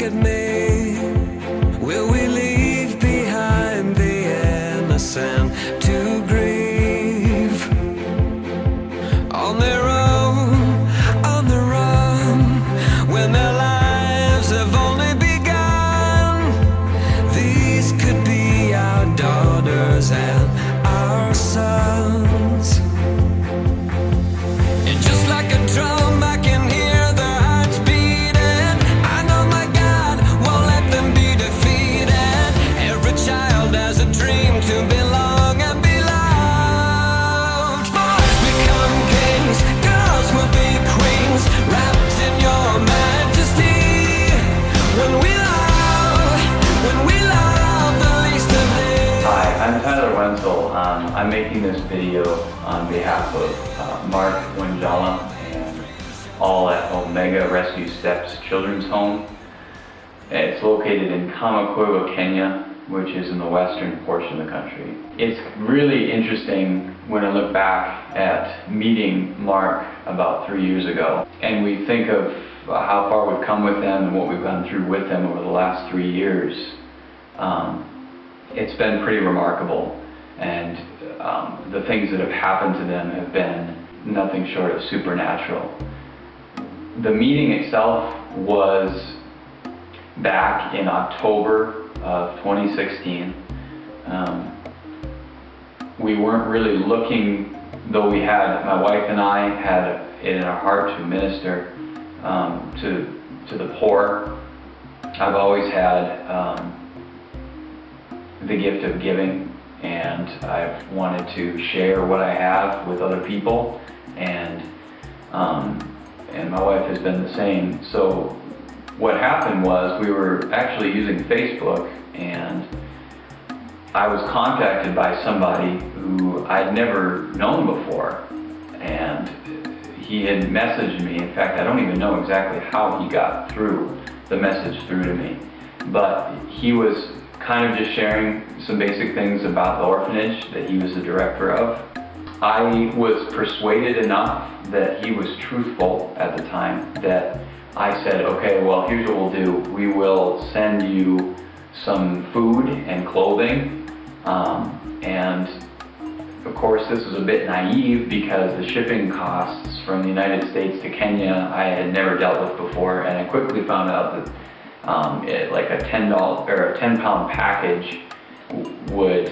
at me. Will we leave behind the innocent to grieve? On their own, on the run, when their lives have only begun. These could be our daughters and our sons. And just like a drum, I can hear their hearts beating. I know my God won't let them be defeated. Every child has a dream to belong and be loved. Boys become kings, girls will be queens, wrapped in your majesty. When we love the least of these. Hi, I'm Tyler Wentzel. I'm making this video on behalf of Mark Wanjala and all at Omega Rescue Steps Children's Home. It's located in Kamukuywa, Kenya, which is in the western portion of the country. It's really interesting when I look back at meeting Mark about 3 years ago, and we think of how far we've come with them and what we've gone through with them over the last 3 years. It's been pretty remarkable, and the things that have happened to them have been nothing short of supernatural. The meeting itself was back in October of 2016. We weren't really looking, though we had, my wife and I had it in our heart to minister to the poor. I've always had the gift of giving, and I've wanted to share what I have with other people, and my wife has been the same. So what happened was we were actually using Facebook, and I was contacted by somebody who I'd never known before, and he had messaged me. In fact, I don't even know exactly how he got the message through to me, but he was kind of just sharing some basic things about the orphanage that he was the director of. I was persuaded enough that he was truthful at the time that I said, okay, well, here's what we'll do. We will send you some food and clothing, and of course this was a bit naive because the shipping costs from the United States to Kenya I had never dealt with before, and I quickly found out that like a $10-pound package would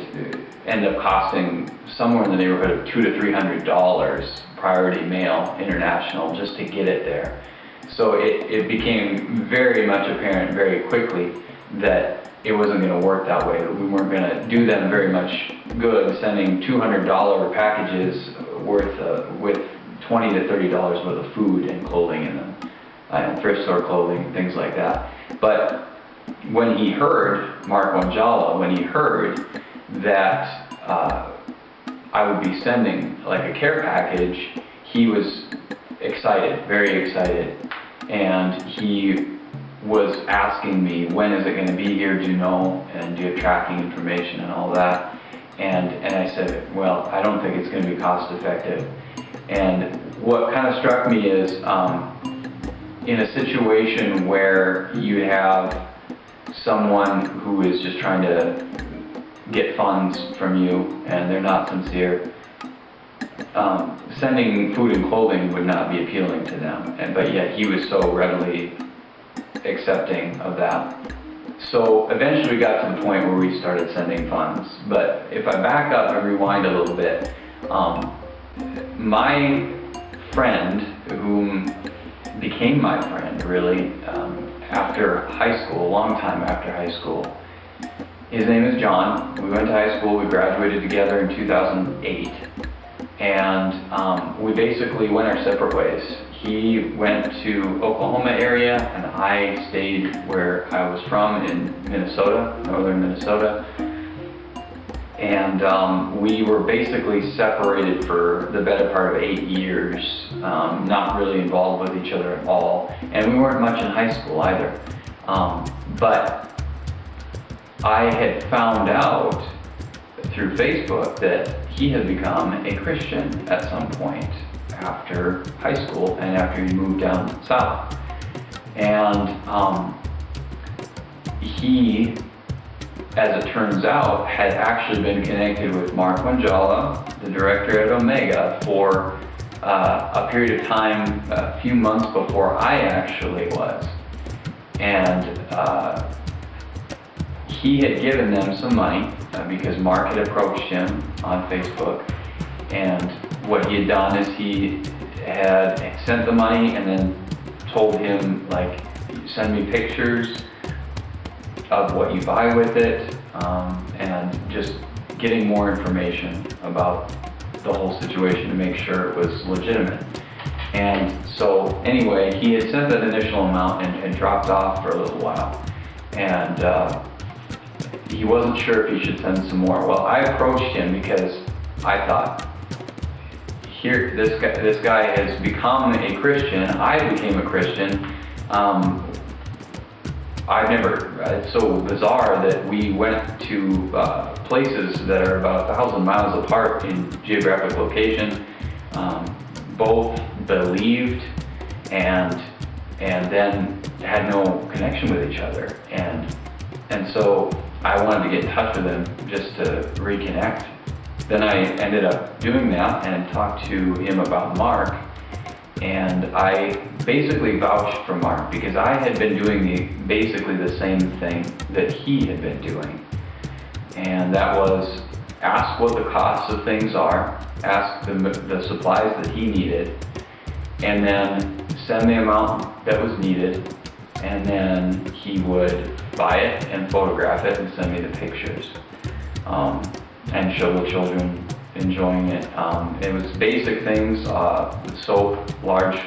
end up costing somewhere in the neighborhood of $200 to $300 priority mail international just to get it there. So it became very much apparent very quickly that it wasn't going to work that way. We weren't going to do them very much good sending $200 packages with $20 to $30 worth of food and clothing in them, and thrift store clothing, things like that. But when he heard, Mark Wanjala, when he heard that I would be sending like a care package, he was excited, very excited, and he was asking me, when is it going to be here, do you know, and do you have tracking information and all that, and I said, well, I don't think it's going to be cost effective. And what kind of struck me is in a situation where you have someone who is just trying to get funds from you and they're not sincere, sending food and clothing would not be appealing to them, but yet he was so readily accepting of that. So eventually we got to the point where we started sending funds. But if I back up and rewind a little bit, my friend, whom became my friend really after high school, a long time after high school, his name is John. We went to high school, we graduated together in 2008, and we basically went our separate ways. He went to Oklahoma area, and I stayed where I was from in Minnesota, northern Minnesota. And we were basically separated for the better part of 8 years, not really involved with each other at all. And we weren't much in high school either. But I had found out through Facebook that he had become a Christian at some point after high school and after he moved down south. And he, as it turns out, had actually been connected with Mark Wanjala, the director at Omega, for a period of time, a few months before I actually was. And he had given them some money because Mark had approached him on Facebook. And what he had done is he had sent the money and then told him, like, send me pictures of what you buy with it, and just getting more information about the whole situation to make sure it was legitimate. And so anyway, he had sent that initial amount and dropped off for a little while. And he wasn't sure if he should send some more. Well, I approached him because I thought, here, this guy has become a Christian. I became a Christian. It's so bizarre that we went to places that are about 1,000 miles apart in geographic location, both believed and then had no connection with each other. And so I wanted to get in touch with him just to reconnect. Then I ended up doing that and talked to him about Mark. And I basically vouched for Mark because I had been doing basically the same thing that he had been doing. And that was ask what the costs of things are, ask the supplies that he needed, and then send the amount that was needed, and then he would buy it and photograph it and send me the pictures, and show the children enjoying it. It was basic things, soap, large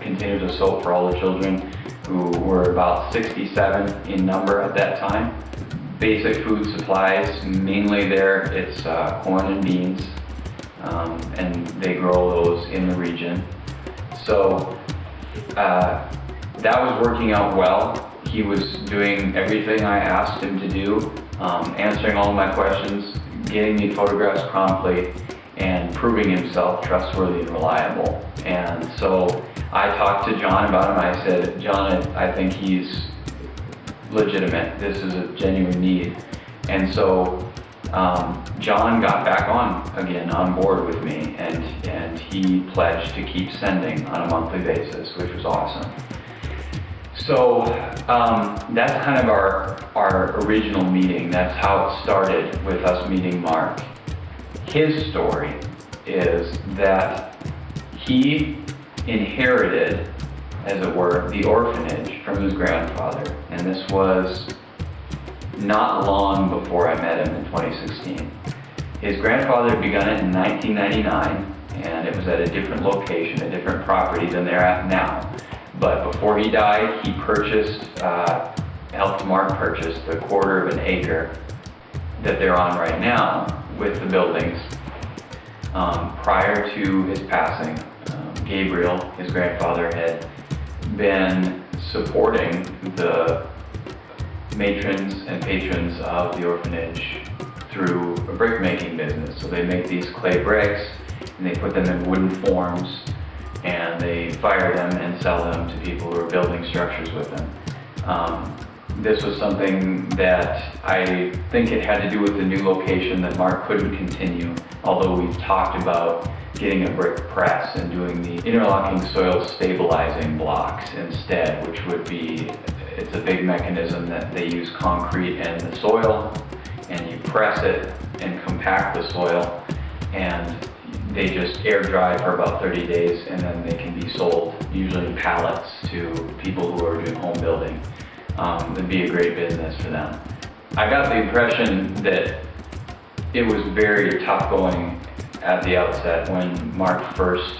containers of soap for all the children, who were about 67 in number at that time. Basic food supplies, mainly there it's corn and beans, and they grow those in the region. So that was working out well. He was doing everything I asked him to do, answering all of my questions, getting me photographs promptly, and proving himself trustworthy and reliable. And so I talked to John about him. I said, John, I think he's legitimate. This is a genuine need. And so John got back on board with me, and he pledged to keep sending on a monthly basis, which was awesome. So that's kind of our original meeting. That's how it started, with us meeting Mark. His story is that he inherited, as it were, the orphanage from his grandfather. And this was not long before I met him in 2016. His grandfather had begun it in 1999, and it was at a different location, a different property than they're at now. But before he died, he helped Mark purchase the 1/4 of an acre that they're on right now with the buildings. Prior to his passing, Gabriel, his grandfather, had been supporting the matrons and patrons of the orphanage through a brick making business. So they make these clay bricks and they put them in wooden forms, and they fire them and sell them to people who are building structures with them. This was something that I think it had to do with the new location that Mark couldn't continue, although we've talked about getting a brick press and doing the interlocking soil stabilizing blocks instead, which would be, it's a big mechanism that they use concrete and the soil, and you press it and compact the soil, and they just air dry for about 30 days, and then they can be sold, usually in pallets, to people who are doing home building. It'd be a great business for them. I got the impression that it was very tough going at the outset when Mark first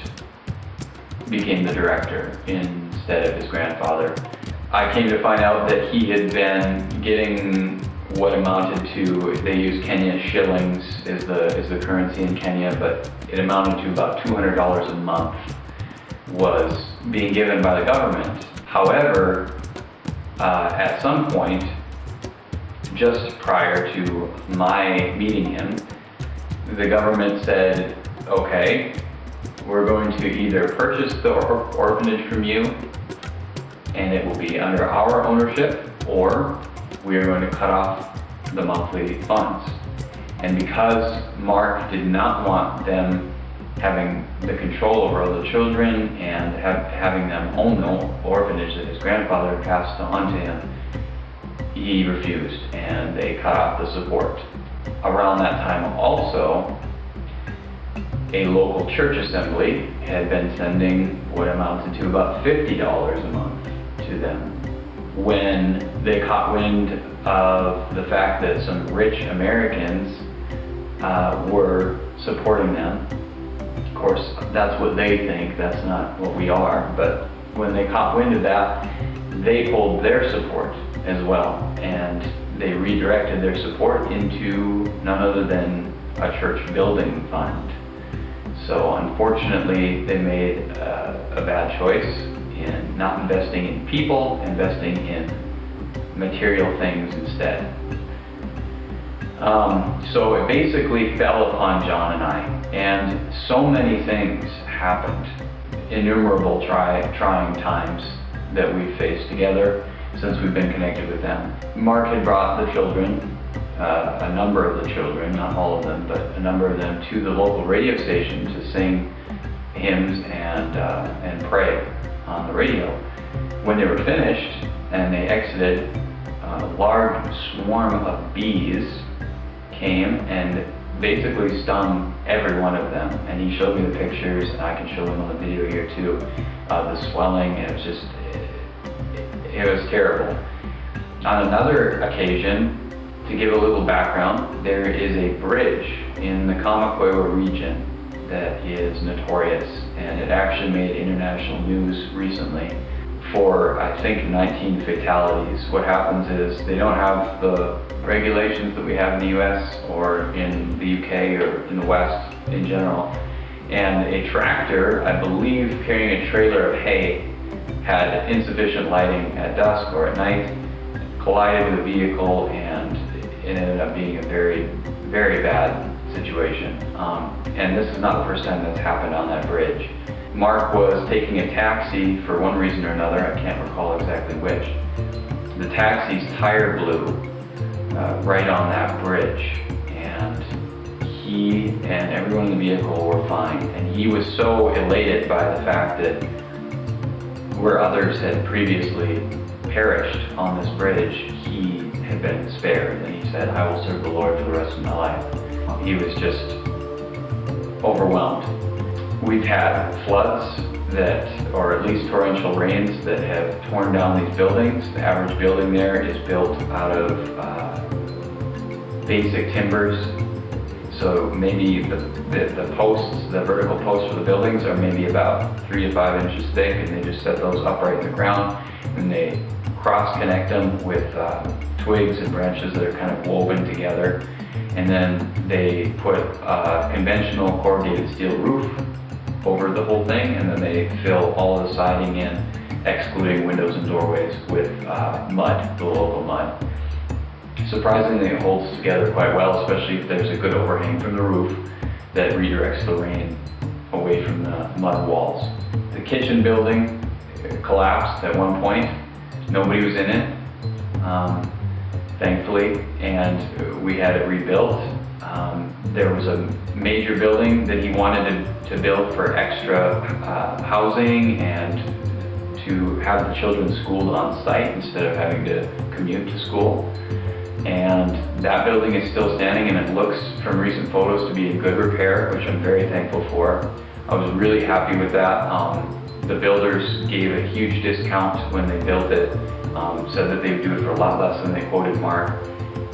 became the director instead of his grandfather. I came to find out that he had been getting what amounted to, they use Kenya shillings is the currency in Kenya, but it amounted to about $200 a month was being given by the government. However, at some point, just prior to my meeting him, the government said, okay, we're going to either purchase the orphanage from you, and it will be under our ownership, or we are going to cut off the monthly funds. And because Mark did not want them having the control over all the children and having them own the orphanage that his grandfather had passed on to him, he refused, and they cut off the support. Around that time also, a local church assembly had been sending what amounted to about $50 a month to them. When they caught wind of the fact that some rich Americans were supporting them, of course that's what they think, that's not what we are, but when they caught wind of that, they pulled their support as well, and they redirected their support into none other than a church building fund. So unfortunately, they made a bad choice in not investing in people, investing in material things instead. So it basically fell upon John and I, and so many things happened, innumerable trying times that we've faced together since we've been connected with them. Mark had brought the children, a number of the children, not all of them, but a number of them, to the local radio station to sing hymns and pray on the radio. When they were finished and they exited, a large swarm of bees came and basically stung every one of them. And he showed me the pictures, and I can show them on the video here too, the swelling. It was just, it was terrible. On another occasion, to give a little background, there is a bridge in the Kamukuywa region that is notorious, and it actually made international news recently for, I think, 19 fatalities. What happens is they don't have the regulations that we have in the US or in the UK or in the West in general. And a tractor, I believe carrying a trailer of hay, had insufficient lighting at dusk or at night, collided with a vehicle, and it ended up being a very, very bad situation. And this is not the first time that's happened on that bridge. Mark was taking a taxi for one reason or another, I can't recall exactly which. The taxi's tire blew right on that bridge, and he and everyone in the vehicle were fine. And he was so elated by the fact that where others had previously perished on this bridge, he had been spared, and he said, "I will serve the Lord for the rest of my life." He was just overwhelmed. We've had floods or at least torrential rains that have torn down these buildings. The average building there is built out of basic timbers. So maybe the posts, the vertical posts for the buildings are maybe about 3 to 5 inches thick, and they just set those upright in the ground, and they cross-connect them with twigs and branches that are kind of woven together. And then they put a conventional corrugated steel roof over the whole thing, and then they fill all of the siding in, excluding windows and doorways, with mud, the local mud. Surprisingly, it holds together quite well, especially if there's a good overhang from the roof that redirects the rain away from the mud walls. The kitchen building collapsed at one point. Nobody was in it, thankfully, and we had it rebuilt. There was a major building that he wanted to build for extra housing and to have the children schooled on site instead of having to commute to school. And that building is still standing, and it looks from recent photos to be in good repair, which I'm very thankful for. I was really happy with that. The builders gave a huge discount when they built it, said that they would do it for a lot less than they quoted Mark,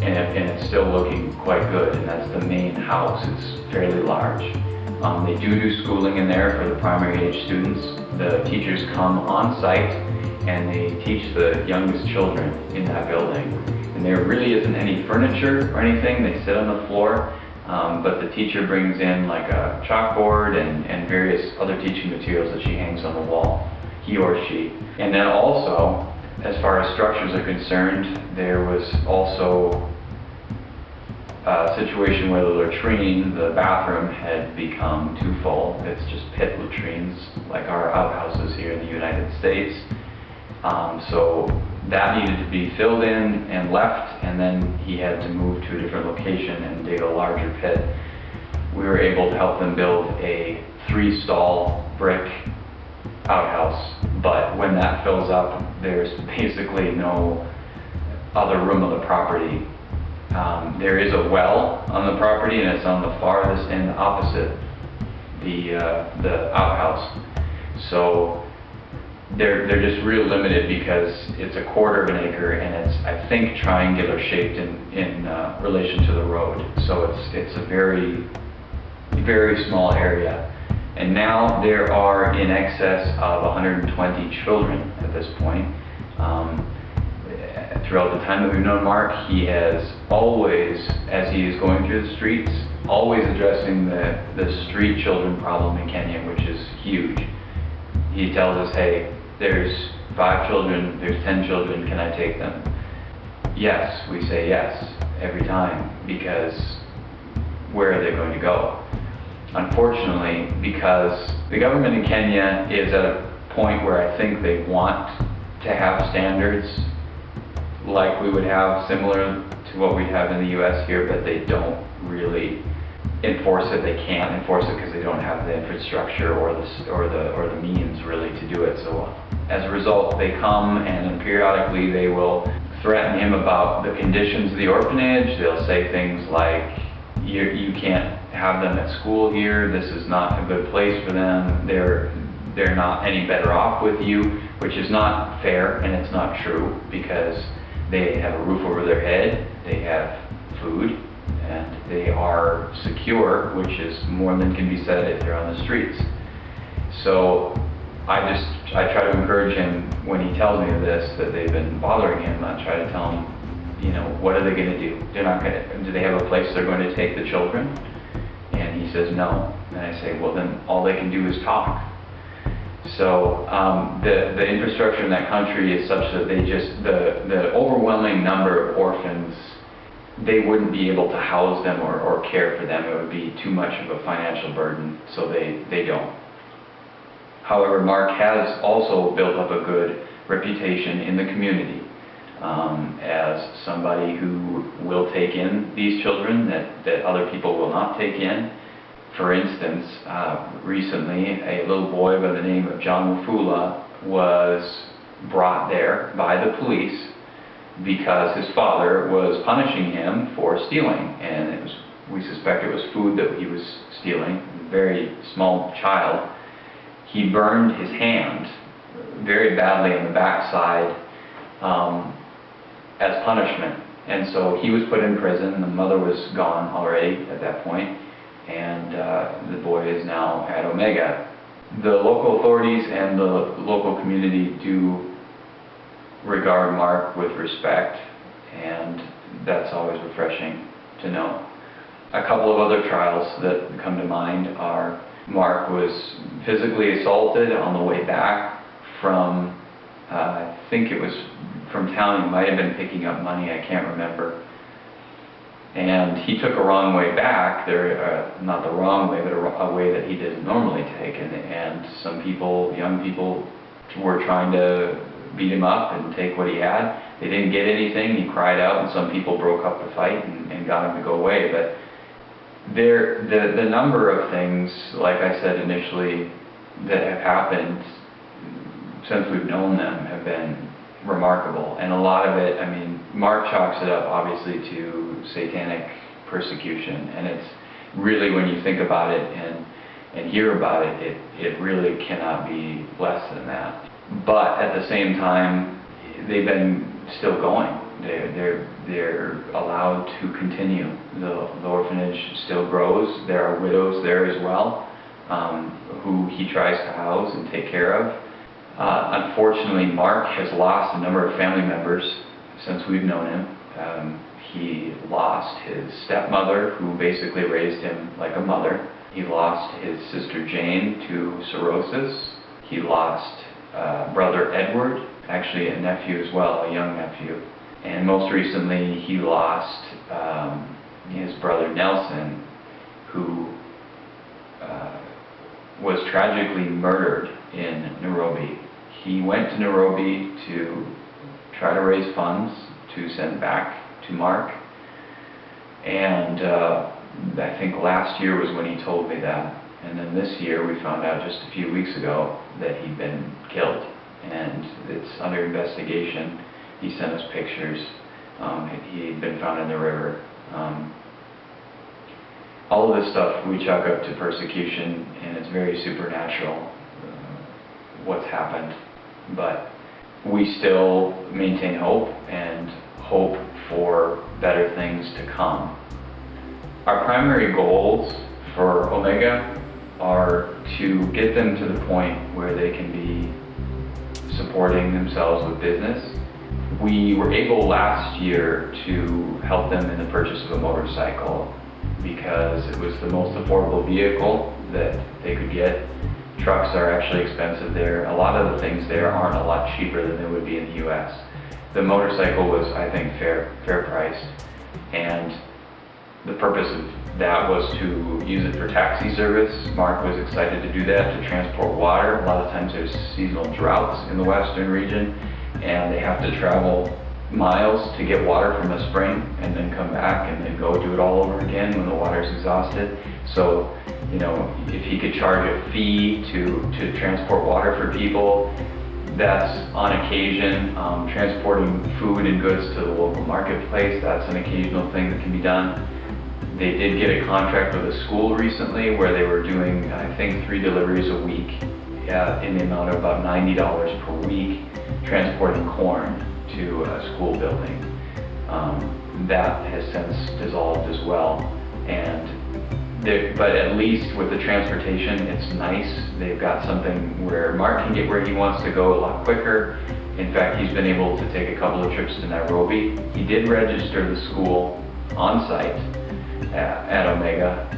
and it's still looking quite good, and that's the main house. It's fairly large. They do schooling in there for the primary age students. The teachers come on site and they teach the youngest children in that building. And there really isn't any furniture or anything. They sit on the floor, but the teacher brings in like a chalkboard and various other teaching materials that she hangs on the wall, he or she. And then also, as far as structures are concerned, there was also a situation where the latrine, the bathroom, had become too full. It's just pit latrines, like our outhouses here in the United States. So that needed to be filled in and left, and then he had to move to a different location and dig a larger pit. We were able to help them build a 3-stall brick outhouse, but when that fills up, there's basically no other room on the property. There is a well on the property, and it's on the farthest end opposite the outhouse. So they're just real limited because it's a 1/4 of an acre, and it's, I think, triangular shaped in relation to the road. So it's a very, very small area. And now there are in excess of 120 children at this point. Throughout the time that we've known Mark, he has always, as he is going through the streets, always addressing the street children problem in Kenya, which is huge. He tells us, hey, there's 5 children, there's 10 children, can I take them? Yes, we say yes every time, because where are they going to go? Unfortunately, because the government in Kenya is at a point where I think they want to have standards like we would have, similar to what we have in the US here, but they don't really enforce it. They can't enforce it because they don't have the infrastructure or the means really to do it. So as a result, they come and periodically they will threaten him about the conditions of the orphanage. They'll say things like, you can't have them at school here, this is not a good place for them, they're not any better off with you, which is not fair, and it's not true, because they have a roof over their head, they have food, and they are secure, which is more than can be said if they're on the streets. So I try to encourage him when he tells me of this, that they've been bothering him. I try to tell him, what are they going to do? Do they have a place they're going to take the children? And he says no. And I say, well, then all they can do is talk. So the infrastructure in that country is such that the overwhelming number of orphans, they wouldn't be able to house them or care for them. It would be too much of a financial burden, so they don't. However, Mark has also built up a good reputation in the community as somebody who will take in these children that other people will not take in. For instance, recently a little boy by the name of John Wafula was brought there by the police because his father was punishing him for stealing, and we suspect it was food that he was stealing. A very small child. He burned his hand very badly on the backside as punishment, and so he was put in prison. The mother was gone already at that point, and the boy is now at Omega. The local authorities and the local community do regard Mark with respect, and that's always refreshing to know. A couple of other trials that come to mind are Mark was physically assaulted on the way back from, I think it was from town. He might have been picking up money, I can't remember. And he took a wrong way back, not the wrong way, but a way that he didn't normally take. And some people, young people, were trying to beat him up and take what he had. They didn't get anything. He cried out, and some people broke up the fight and got him to go away. But the number of things, like I said initially, that have happened since we've known them have been remarkable. And a lot of it, Mark chalks it up obviously to satanic persecution, and it's really, when you think about it and hear about it, it really cannot be less than that. But at the same time, they've been still going. They're allowed to continue. The orphanage still grows. There are widows there as well, who he tries to house and take care of. Unfortunately, Mark has lost a number of family members since we've known him. He lost his stepmother, who basically raised him like a mother. He lost his sister Jane to cirrhosis. He lost brother Edward, actually a nephew as well, a young nephew. And most recently, he lost his brother Nelson, who was tragically murdered in Nairobi. He went to Nairobi to try to raise funds to send back to Mark. And I think last year was when he told me that. And then this year we found out just a few weeks ago that he'd been killed. And it's under investigation. He sent us pictures. He'd been found in the river. All of this stuff we chalk up to persecution, and it's very supernatural what's happened. But we still maintain hope and hope for better things to come. Our primary goals for Omega are to get them to the point where they can be supporting themselves with business. We were able last year to help them in the purchase of a motorcycle because it was the most affordable vehicle that they could get. Trucks are actually expensive there. A lot of the things there aren't a lot cheaper than they would be in the US. The motorcycle was, I think, fair priced, and the purpose of that was to use it for taxi service. Mark was excited to do that, to transport water. A lot of times there's seasonal droughts in the western region, and they have to travel miles to get water from a spring and then come back and then go do it all over again when the water's exhausted. So, you know, if he could charge a fee to transport water for people, that's on occasion. Transporting food and goods to the local marketplace, that's an occasional thing that can be done. They did get a contract with a school recently where they were doing, I think, 3 deliveries a week in the amount of about $90 per week, transporting corn to a school building. That has since dissolved as well. But at least with the transportation, it's nice. They've got something where Mark can get where he wants to go a lot quicker. In fact, he's been able to take a couple of trips to Nairobi. He did register the school on site at Omega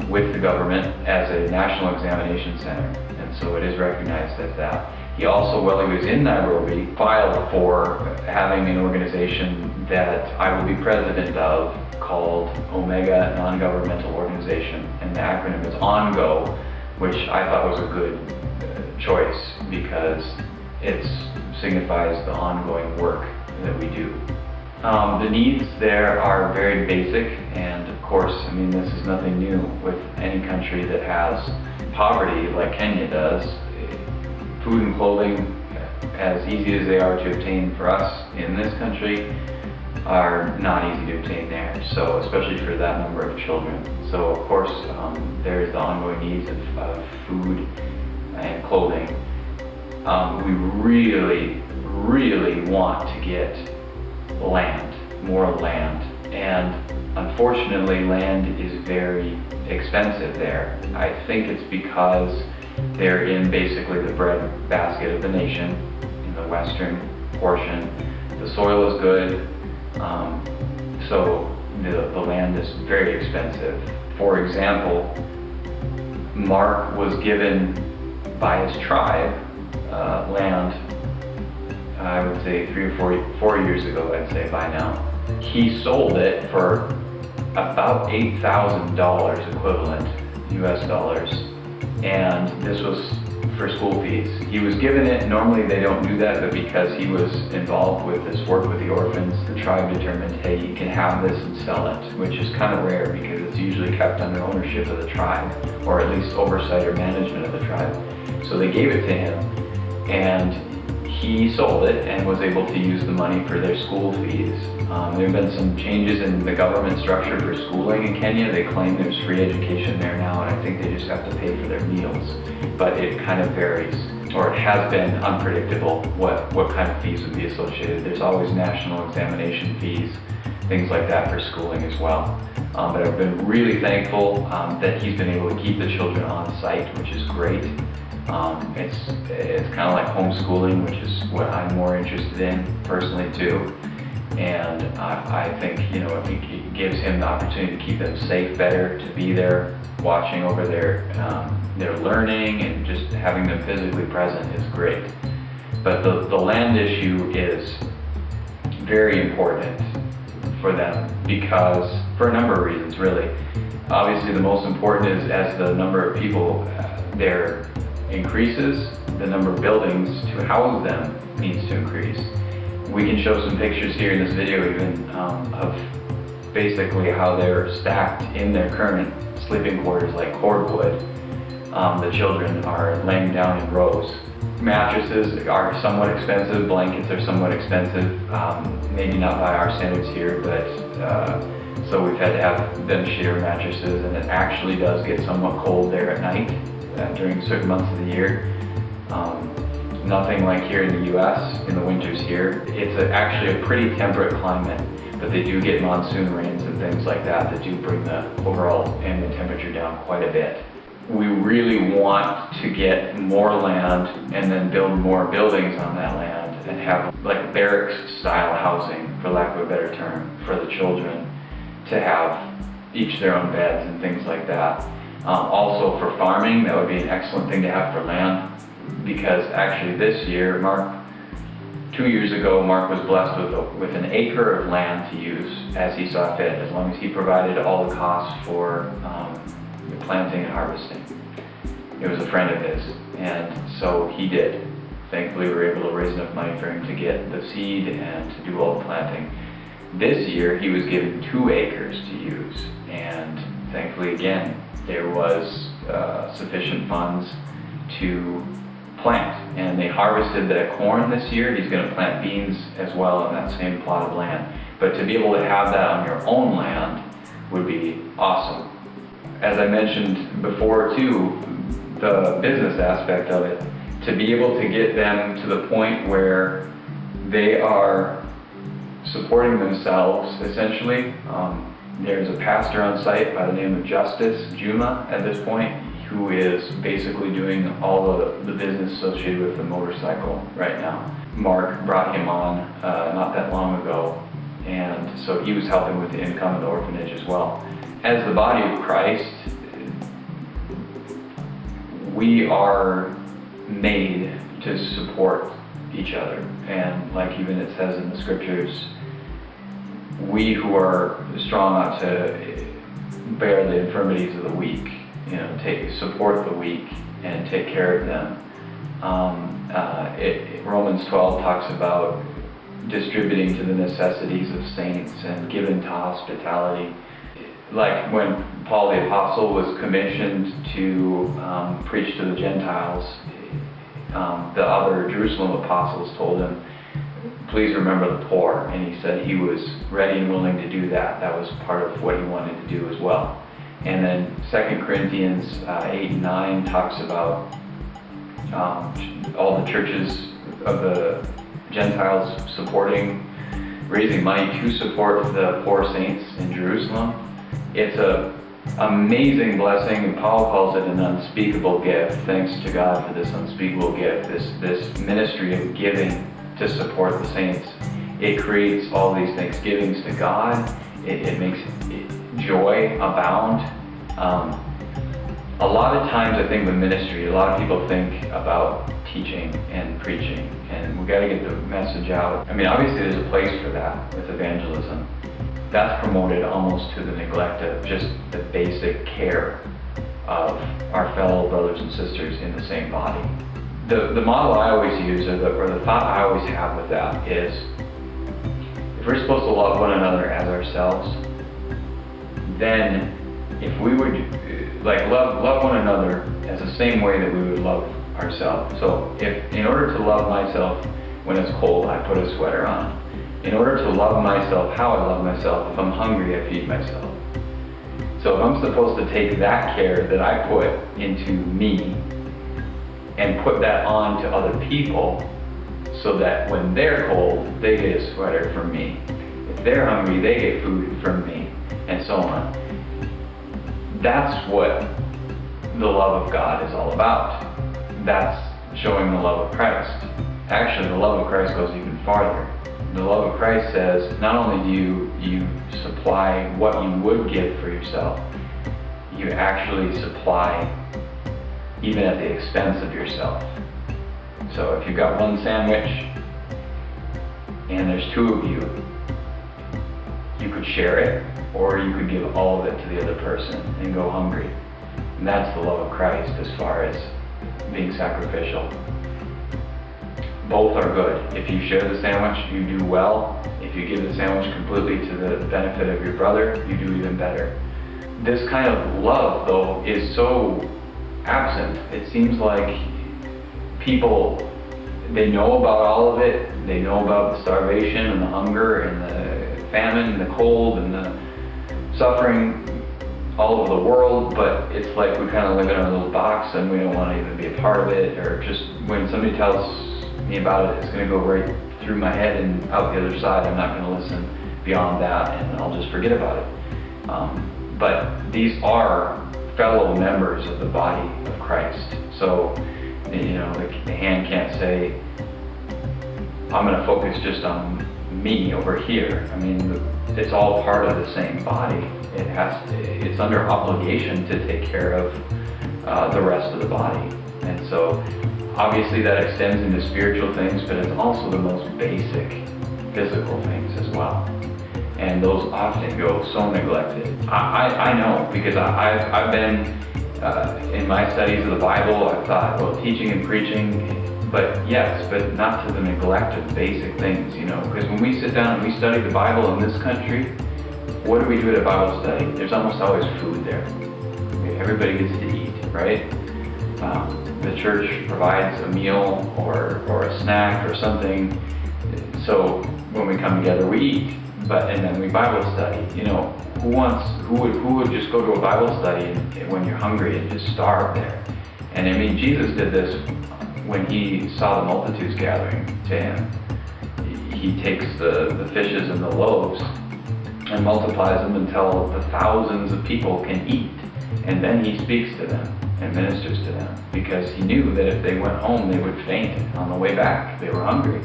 with the government as a national examination center, and so it is recognized as that. He also, while he was in Nairobi, filed for having an organization that I will be president of called Omega Non-Governmental Organization, and the acronym is ONGO, which I thought was a good choice because it signifies the ongoing work that we do. The needs there are very basic, and of course, I mean, this is nothing new with any country that has poverty like Kenya does. Food and clothing, as easy as they are to obtain for us in this country, are not easy to obtain there, so especially for that number of children. So of course, there's the ongoing needs of food and clothing. We really want to get more land, and unfortunately land is very expensive there. I think it's because they're in basically the bread basket of the nation, in the western portion. The soil is good, so the land is very expensive. For example, Mark was given by his tribe land, I would say 3 or 4 years ago, I'd say by now. He sold it for about $8,000 equivalent, US dollars, and this was for school fees. He was given it, normally they don't do that, but because he was involved with this work with the orphans, the tribe determined, hey, you can have this and sell it, which is kind of rare because it's usually kept under ownership of the tribe, or at least oversight or management of the tribe. So they gave it to him, and he sold it and was able to use the money for their school fees. There have been some changes in the government structure for schooling in Kenya. They claim there's free education there now, and I think they just have to pay for their meals. But it kind of varies, or it has been unpredictable what kind of fees would be associated. There's always national examination fees, things like that for schooling as well. But I've been really thankful that he's been able to keep the children on site, which is great. It's kind of like homeschooling, which is what I'm more interested in personally too. And I think, you know, it gives him the opportunity to keep them safe better, to be there watching over their learning, and just having them physically present is great. But the land issue is very important for them because, for a number of reasons really. Obviously the most important is as the number of people there increases, the number of buildings to house them needs to increase. We can show some pictures here in this video even of basically how they're stacked in their current sleeping quarters like cordwood. The children are laying down in rows. Mattresses are somewhat expensive, blankets are somewhat expensive, maybe not by our standards here, but so we've had to have them share mattresses, and it actually does get somewhat cold there at night during certain months of the year. Nothing like here in the US in the winters here. It's actually a pretty temperate climate, but they do get monsoon rains and things like that that do bring the overall ambient temperature down quite a bit. We really want to get more land and then build more buildings on that land and have like barracks style housing, for lack of a better term, for the children to have each their own beds and things like that. Also for farming, that would be an excellent thing to have for land, because actually this year, 2 years ago, Mark was blessed with an acre of land to use as he saw fit, as long as he provided all the costs for planting and harvesting. It was a friend of his, and so he did. Thankfully, we were able to raise enough money for him to get the seed and to do all the planting. This year, he was given 2 acres to use, and thankfully, again, there was sufficient funds to plant. And they harvested the corn this year. He's going to plant beans as well on that same plot of land. But to be able to have that on your own land would be awesome. As I mentioned before too, the business aspect of it, to be able to get them to the point where they are supporting themselves essentially. There's a pastor on site by the name of Justice Juma at this point, who is basically doing all of the business associated with the motorcycle right now. Mark brought him on not that long ago, and so he was helping with the income of the orphanage as well. As the body of Christ, we are made to support each other, and like even it says in the scriptures, we who are strong ought to bear the infirmities of the weak, support the weak and take care of them. Romans 12 talks about distributing to the necessities of saints and giving to hospitality. Like when Paul the Apostle was commissioned to preach to the Gentiles, the other Jerusalem apostles told him, please remember the poor, and he said he was ready and willing to do that. That was part of what he wanted to do as well. And then 2 Corinthians 8 and 9 talks about all the churches of the Gentiles raising money to support the poor saints in Jerusalem. It's an amazing blessing, and Paul calls it an unspeakable gift. Thanks to God for this unspeakable gift, this ministry of giving to support the saints. It creates all these thanksgivings to God. It makes joy abound. A lot of times I think with ministry, a lot of people think about teaching and preaching, and we got to get the message out. I mean, obviously there's a place for that with evangelism. That's promoted almost to the neglect of just the basic care of our fellow brothers and sisters in the same body. The model I always use, or the thought I always have with that is, if we're supposed to love one another as ourselves, then if we would love one another as the same way that we would love ourselves. So if in order to love myself when it's cold, I put a sweater on. In order to love myself how I love myself, if I'm hungry, I feed myself. So if I'm supposed to take that care that I put into me and put that on to other people, so that when they're cold, they get a sweater from me. If they're hungry, they get food from me, and so on. That's what the love of God is all about. That's showing the love of Christ. Actually, the love of Christ goes even farther. The love of Christ says, not only do you supply what you would give for yourself, you actually supply even at the expense of yourself. So if you've got one sandwich and there's 2 of you, you could share it, or you could give all of it to the other person and go hungry. And that's the love of Christ as far as being sacrificial. both are good. If you share the sandwich, you do well. If you give the sandwich completely to the benefit of your brother, you do even better. This kind of love, though, is so absent. It seems like people, they know about all of it. They know about the starvation and the hunger and the famine and the cold and the suffering all over the world, but it's like we kind of live in our little box and we don't want to even be a part of it, or just when somebody tells me about it, it's going to go right through my head and out the other side. I'm not going to listen beyond that, and I'll just forget about it. But these are fellow members of the body of Christ. So, you know, the hand can't say, I'm going to focus just on me over here. I mean, it's all part of the same body. It's under obligation to take care of the rest of the body. And so, obviously that extends into spiritual things, but it's also the most basic physical things as well. And those often go so neglected. I know, because I've been, in my studies of the Bible, I've thought, well, teaching and preaching, but yes, but not to the neglect of basic things, you know, because when we sit down and we study the Bible in this country, what do we do at a Bible study? There's almost always food there. Everybody gets to eat, right? The church provides a meal or a snack or something. So when we come together, we eat, and then we Bible study. You know, who would just go to a Bible study when you're hungry and just starve there? And I mean, Jesus did this when he saw the multitudes gathering to him. He takes the fishes and the loaves and multiplies them until the thousands of people can eat. And then he speaks to them and ministers to them, because he knew that if they went home, they would faint on the way back. They were hungry.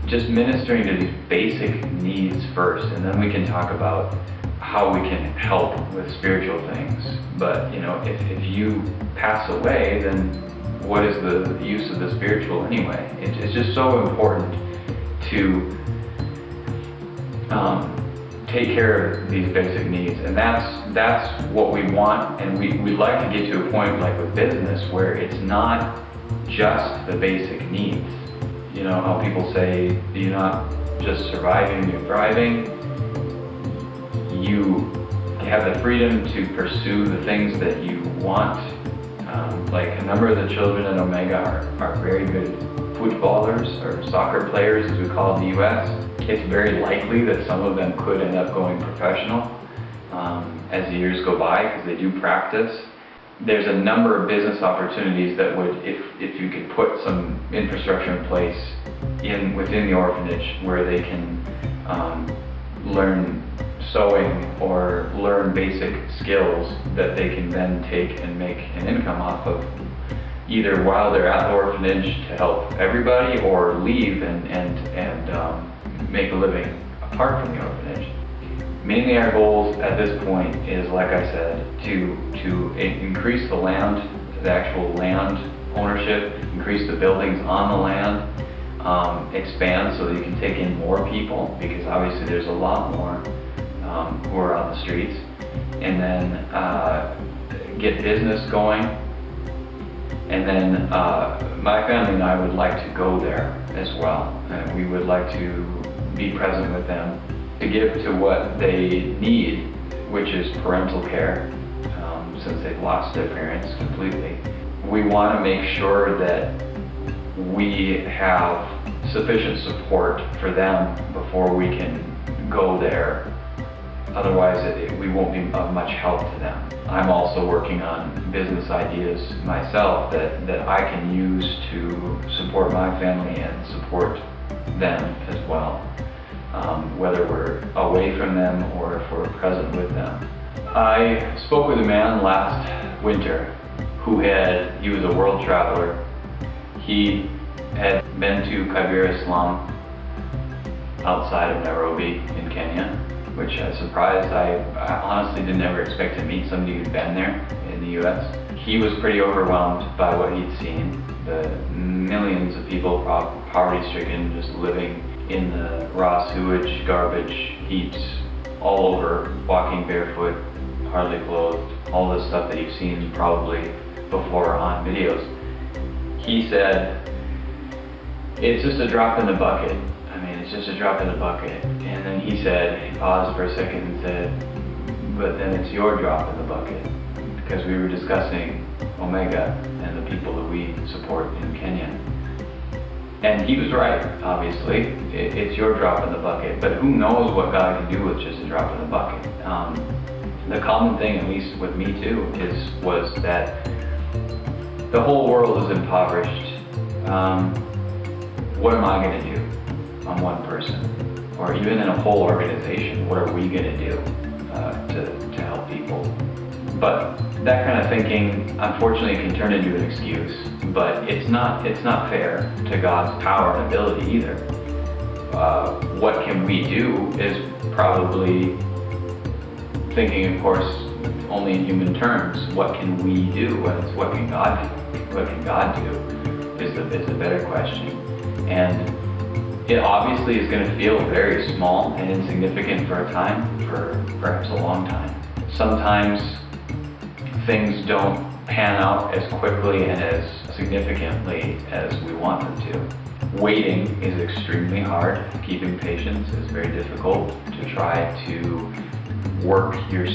Just ministering to these basic needs first, and then we can talk about how we can help with spiritual things. But, you know, if you pass away, then what is the use of the spiritual anyway? It's just so important to take care of these basic needs, and that's what we want. And we'd like to get to a point, like with business, where it's not just the basic needs. You know how people say you're not just surviving, you're thriving. You have the freedom to pursue the things that you want. Like a number of the children at Omega are very good footballers, or soccer players as we call it in the US. It's very likely that some of them could end up going professional as the years go by, because they do practice. There's a number of business opportunities that would, if you could put some infrastructure in place within the orphanage where they can learn sewing or learn basic skills that they can then take and make an income off of, either while they're at the orphanage to help everybody, or leave and make a living apart from the orphanage. Mainly our goals at this point is, like I said, to increase the land, the actual land ownership, increase the buildings on the land, expand so that you can take in more people, because obviously there's a lot more who are on the streets, and then get business going. And then my family and I would like to go there as well, and we would like to be present with them to give to what they need, which is parental care, since they've lost their parents completely. We want to make sure that we have sufficient support for them before we can go there. Otherwise, we won't be of much help to them. I'm also working on business ideas myself that I can use to support my family and support them as well, whether we're away from them or if we're present with them. I spoke with a man last winter he was a world traveler. He had been to Kibera slum outside of Nairobi in Kenya, which I was surprised. I honestly didn't ever expect to meet somebody who'd been there in the US. He was pretty overwhelmed by what he'd seen. The millions of people poverty-stricken, just living in the raw sewage, garbage heaps all over, walking barefoot, hardly clothed, all this stuff that you've seen probably before on videos. He said it's just a drop in the bucket. I mean, it's just a drop in the bucket. And then he paused for a second and said, but then it's your drop in the bucket. Because we were discussing Omega and the people that we support in Kenya. And he was right, obviously. It's your drop in the bucket. But who knows what God can do with just a drop in the bucket? The common thing, at least with me too, was that the whole world is impoverished. What am I going to do? I'm one person. Or even in a whole organization, what are we going to do to help people? But that kind of thinking, unfortunately, can turn into an excuse. But it's not fair to God's power and ability either. What can we do is probably thinking, of course, only in human terms. What can we do? What can God do? What can God do? Is the better question. And it obviously is going to feel very small and insignificant for a time, for perhaps a long time. Sometimes things don't pan out as quickly and as significantly as we want them to. Waiting is extremely hard. Keeping patience is very difficult. To try to work your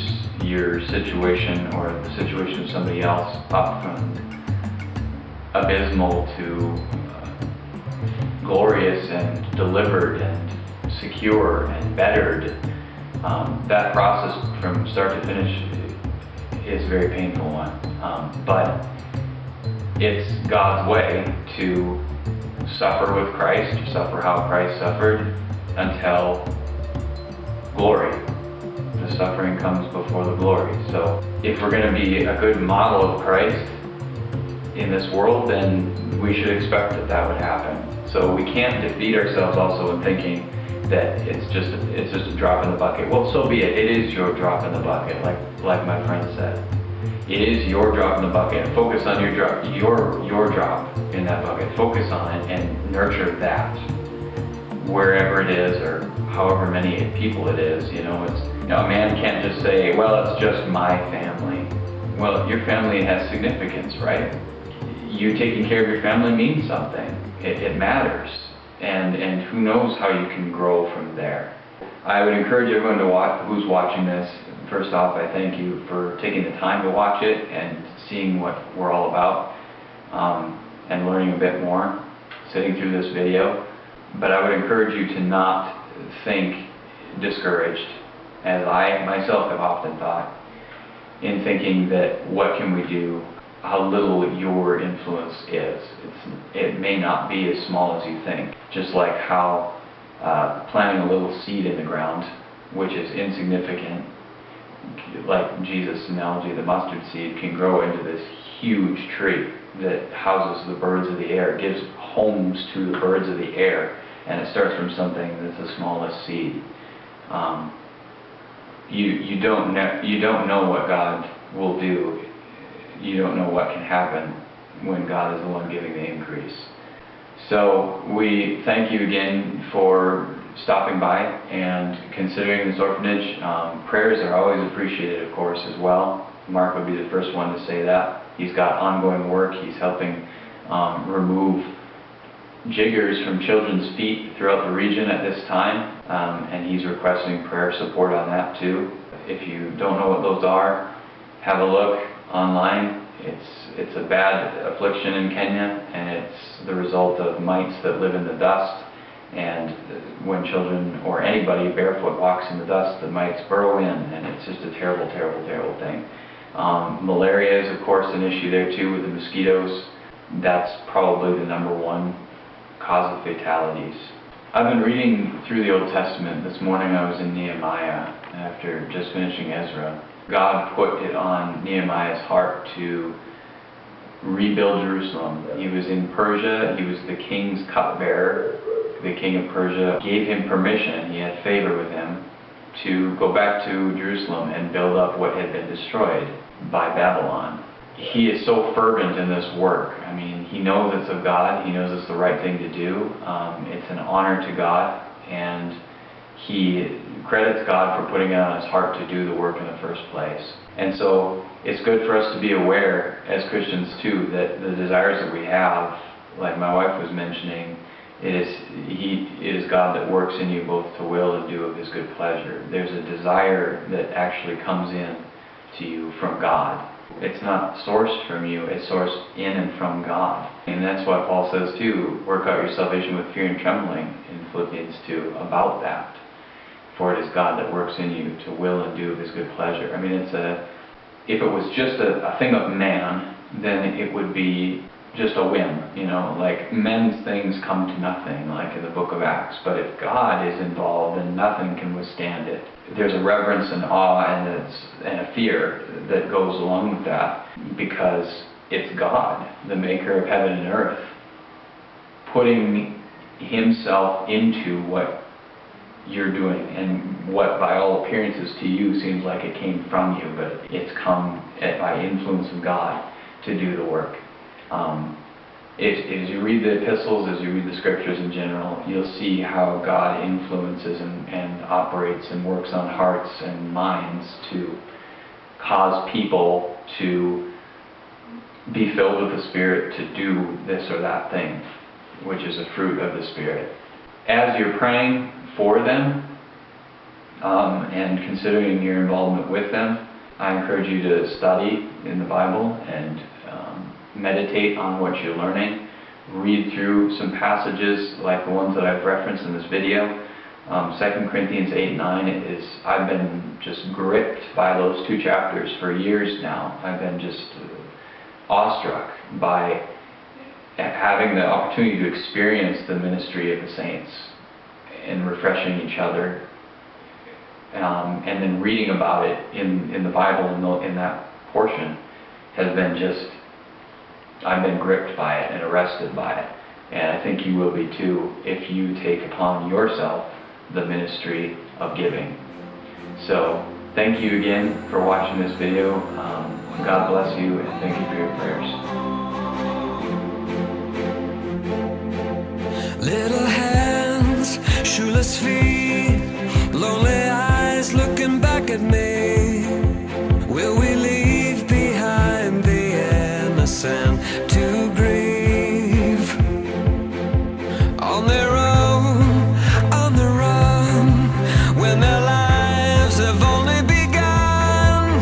situation or the situation of somebody else up from abysmal to glorious and delivered and secure and bettered. That process from start to finish is a very painful one. But it's God's way to suffer with Christ, to suffer how Christ suffered until glory. The suffering comes before the glory. So if we're going to be a good model of Christ in this world, then we should expect that would happen. So we can't defeat ourselves also in thinking that it's just a drop in the bucket. Well, so be it. It is your drop in the bucket, like my friend said. It is your drop in the bucket. Focus on your drop in that bucket. Focus on it and nurture that, wherever it is or however many people it is. A man can't just say, well, it's just my family. Well, your family has significance, right? You taking care of your family means something. It matters. And who knows how you can grow from there. I would encourage everyone who's watching this. First off, I thank you for taking the time to watch it and seeing what we're all about and learning a bit more, sitting through this video. But I would encourage you to not think discouraged, as I myself have often thought, in thinking that what can we do, how little your influence is. It may not be as small as you think. Just like how planting a little seed in the ground, which is insignificant, like Jesus' analogy, the mustard seed can grow into this huge tree that houses the birds of the air, gives homes to the birds of the air, and it starts from something that's the smallest seed. You don't know what God will do. You don't know what can happen when God is the one giving the increase. So we thank you again for stopping by and considering this orphanage. Prayers are always appreciated, of course, as well. Mark would be the first one to say that. He's got ongoing work. He's helping remove jiggers from children's feet throughout the region at this time, and he's requesting prayer support on that too. If you don't know what those are, have a look online. It's a bad affliction in Kenya, and it's the result of mites that live in the dust. And when children or anybody barefoot walks in the dust, the mites burrow in, and it's just a terrible, terrible, terrible thing. Malaria is, of course, an issue there too with the mosquitoes. That's probably the number one cause of fatalities. I've been reading through the Old Testament. This morning I was in Nehemiah after just finishing Ezra. God put it on Nehemiah's heart to rebuild Jerusalem. He was in Persia. He was the king's cupbearer. The king of Persia gave him permission, he had favor with him, to go back to Jerusalem and build up what had been destroyed by Babylon. He is so fervent in this work. I mean, he knows it's of God. He knows it's the right thing to do. It's an honor to God, and he credits God for putting it on his heart to do the work in the first place. And so it's good for us to be aware as Christians too that the desires that we have, like my wife was mentioning, It is God that works in you both to will and do of His good pleasure. There's a desire that actually comes in to you from God. It's not sourced from you, it's sourced in and from God. And that's what Paul says too, work out your salvation with fear and trembling in Philippians 2 about that. For it is God that works in you to will and do of His good pleasure. I mean, if it was just a thing of man, then it would be just a whim, like men's things come to nothing, like in the book of Acts. But if God is involved, then nothing can withstand it. There's a reverence and awe and a fear that goes along with that, because it's God, the maker of heaven and earth, putting Himself into what you're doing, and what by all appearances to you seems like it came from you, but it's come by influence of God to do the work. As you read the epistles, as you read the scriptures in general, you'll see how God influences and operates and works on hearts and minds to cause people to be filled with the Spirit to do this or that thing, which is a fruit of the Spirit. As you're praying for them and considering your involvement with them, I encourage you to study in the Bible and meditate on what you're learning. Read through some passages like the ones that I've referenced in this video. 2 Corinthians 8-9 I've been just gripped by those two chapters for years now. I've been just awestruck by having the opportunity to experience the ministry of the saints and refreshing each other, and then reading about it in the Bible in that portion has been just, I've been gripped by it and arrested by it. And I think you will be too if you take upon yourself the ministry of giving. So thank you again for watching this video. God bless you, and thank you for your prayers. Little hands, shoeless feet, lonely eyes looking back at me. Will we leave behind the innocent to grieve? On their own, on the run, when their lives have only begun.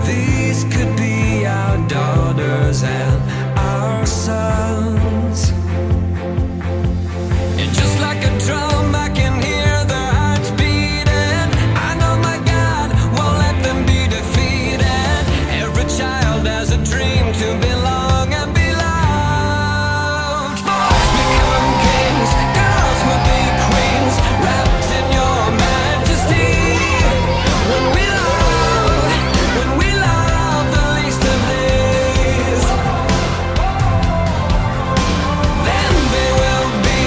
These could be our daughters and our sons. And just like a drum, I can hear their hearts beating. I know my God won't let them be defeated. Every child has a dream to belong and be loved. Boys become kings, girls will be queens, wrapped in your majesty. When we love the least of these, then they will be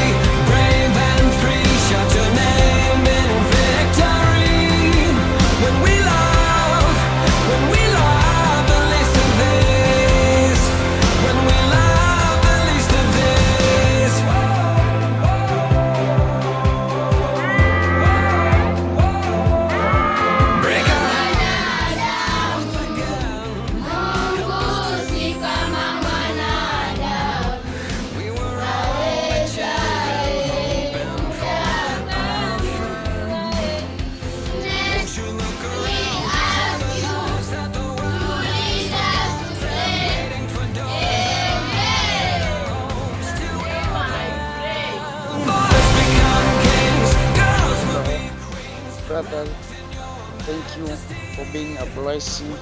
brave and free. Shout your name in victory. When we love the least of these, when we love the least of these. Break our hearts once again. We were all children hoping for our friend. Won't you look around for those that the world is waiting for doors and homes to open. Boys become kings, girls will be queens. Brother, thank you for being a blessing.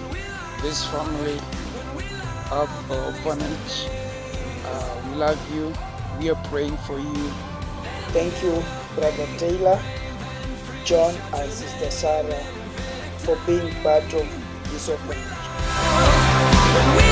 This family of the orphanage, we love you. We are praying for you. Thank you, Brother Taylor, John, and Sister Sarah, for being part of this orphanage. When we